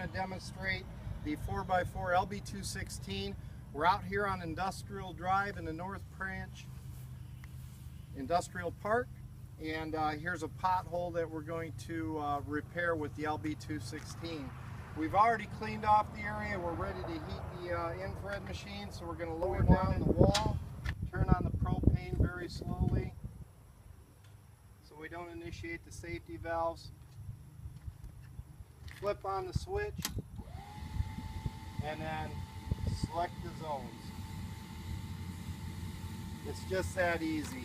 to demonstrate the 4x4 LB216. We're out here on Industrial Drive in the North Branch Industrial Park, and here's a pothole that we're going to repair with the LB216. We've already cleaned off the area. We're ready to heat the infrared machine, so we're going to lower down the wall, turn on the propane very slowly so we don't initiate the safety valves. Flip on the switch and then select the zones. It's just that easy.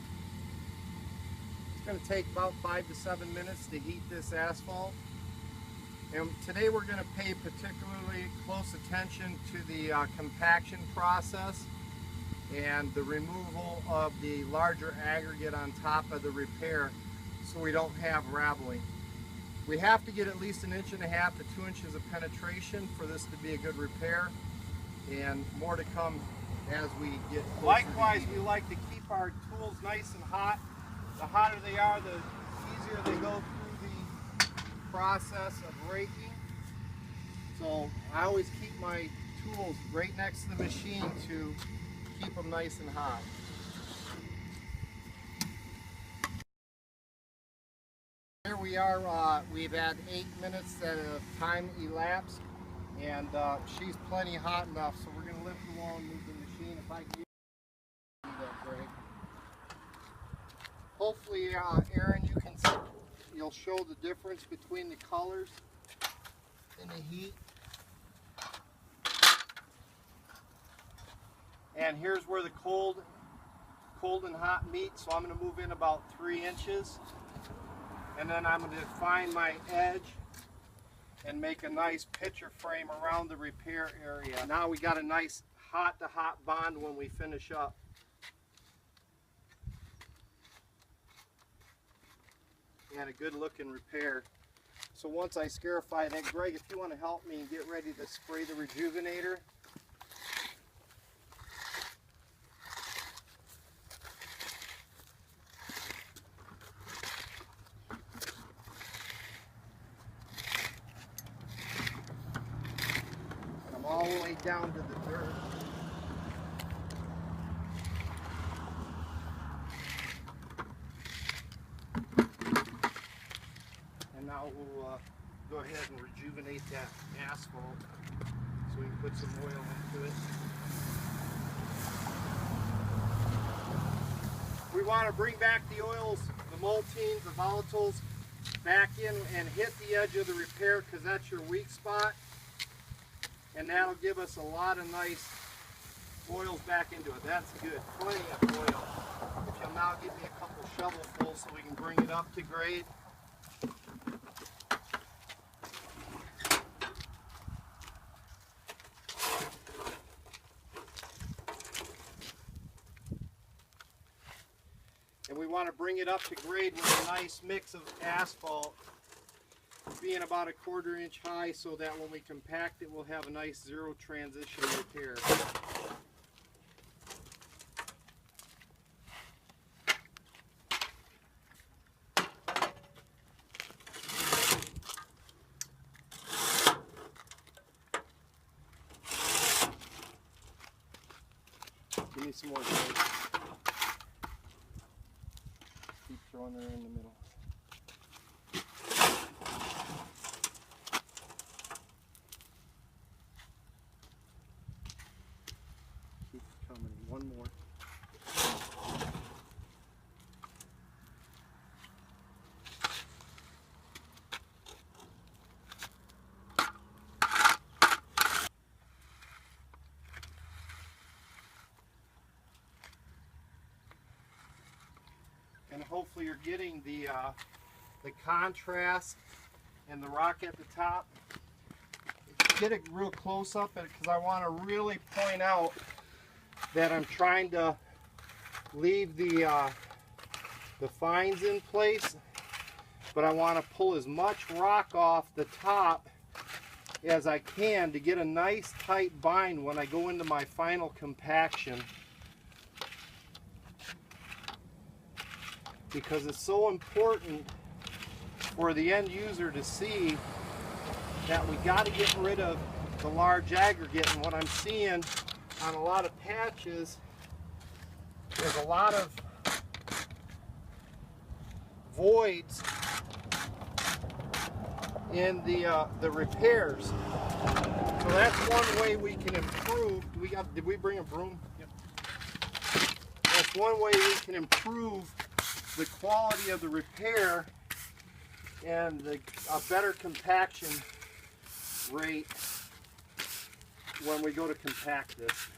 It's going to take about 5 to 7 minutes to heat this asphalt. And today we're going to pay particularly close attention to the compaction process and the removal of the larger aggregate on top of the repair so we don't have rattling. We have to get at least 1.5 to 2 inches of penetration for this to be a good repair, and more to come as we get closer. Likewise, we like to keep our tools nice and hot. The hotter they are, the easier they go through the process of raking. So I always keep my tools right next to the machine to keep them nice and hot. Here we are, we've had 8 minutes that time elapsed, and she's plenty hot enough, so we're going to lift the wall and move the machine. If I can do that, Greg. Hopefully, Aaron, you'll show the difference between the colors in the heat. And here's where the cold and hot meet, so I'm going to move in about 3 inches. And then I'm going to find my edge and make a nice picture frame around the repair area. Now we got a nice hot-to-hot bond when we finish up. And a good looking repair. So once I scarify that, Greg, if you want to help me and get ready to spray the rejuvenator. All the way down to the dirt. And now we'll go ahead and rejuvenate that asphalt so we can put some oil into it. We want to bring back the oils, the multines, the volatiles back in and hit the edge of the repair because that's your weak spot. And that'll give us a lot of nice oils back into it. That's good. Plenty of oil. If you'll now give me a couple shovelfuls so we can bring it up to grade. And we want to bring it up to grade with a nice mix of asphalt, being about 1/4 inch high, so that when we compact it, we'll have a nice zero transition repair. Give me some more, guys. Keep throwing her in the middle. One more. And hopefully you're getting the contrast and the rock at the top. Get a real close up because I want to really point out that I'm trying to leave the fines in place, but I want to pull as much rock off the top as I can to get a nice tight bind when I go into my final compaction, because it's so important for the end user to see that we got to get rid of the large aggregate. And what I'm seeing on a lot of patches is a lot of voids in the repairs. So that's one way we can improve. Did we bring a broom? Yep. That's one way we can improve the quality of the repair and a better compaction rate when we go to compact this.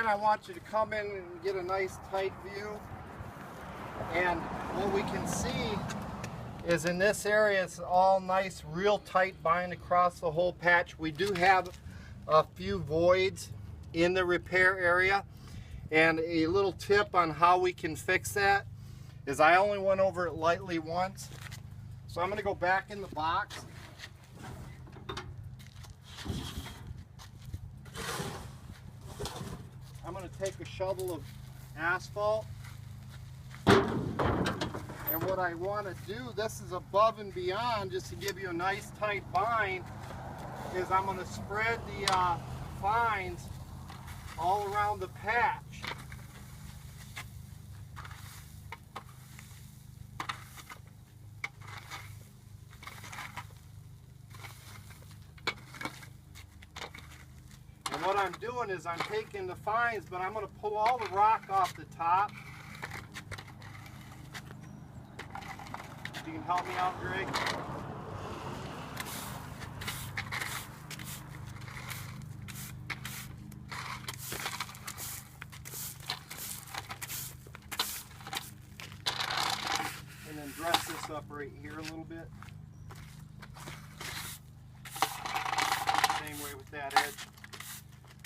I want you to come in and get a nice tight view, and what we can see is in this area it's all nice real tight bind across the whole patch. We do have a few voids in the repair area, and a little tip on how we can fix that is I only went over it lightly once, so I'm going to go back in the box. I'm going to take a shovel of asphalt, and what I want to do, this is above and beyond, just to give you a nice tight bind, is I'm going to spread the fines all around the patch. And what I'm doing is I'm taking the fines, but I'm going to pull all the rock off the top. If you can help me out, Greg. And then dress this up right here a little bit. Same way with that edge.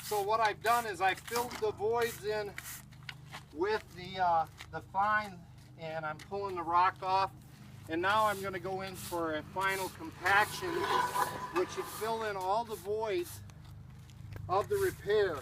So what I've done is I filled the voids in with the fine, and I'm pulling the rock off. And now I'm going to go in for a final compaction, which should fill in all the voids of the repair.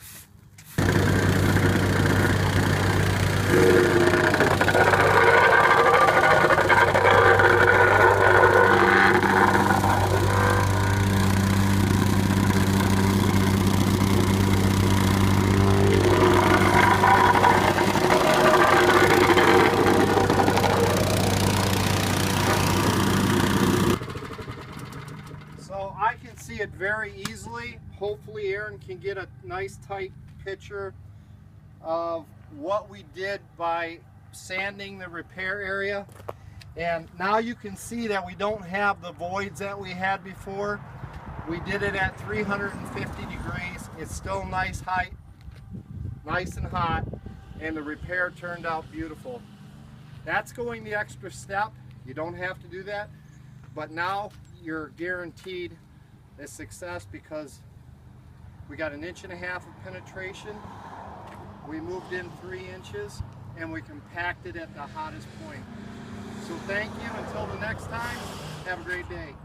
See it very easily. Hopefully Aaron can get a nice tight picture of what we did by sanding the repair area. And now you can see that we don't have the voids that we had before. We did it at 350 degrees. It's still nice height, nice and hot, and the repair turned out beautiful. That's going the extra step. You don't have to do that, but now you're guaranteed a success because we got 1.5 inches of penetration, we moved in 3 inches, and we compacted at the hottest point. So thank you. Until the next time, have a great day.